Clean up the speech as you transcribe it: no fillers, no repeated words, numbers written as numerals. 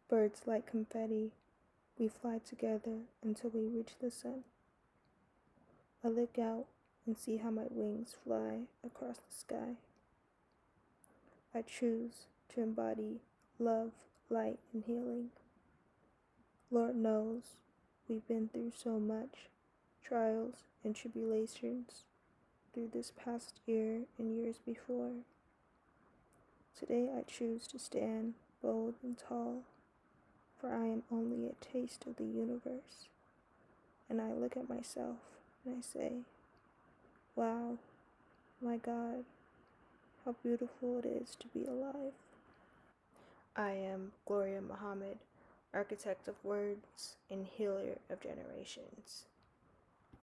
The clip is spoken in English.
Birds like confetti, we fly together until we reach the sun. I look out and see how my wings fly across the sky. I choose to embody love, light, and healing. Lord knows we've been through so much trials and tribulations through this past year and years before. Today I choose to stand bold and tall, for I am only a taste of the universe. And I look at myself and I say, wow, my God, how beautiful it is to be alive. I am Gloria Muhammad, architect of words and healer of generations.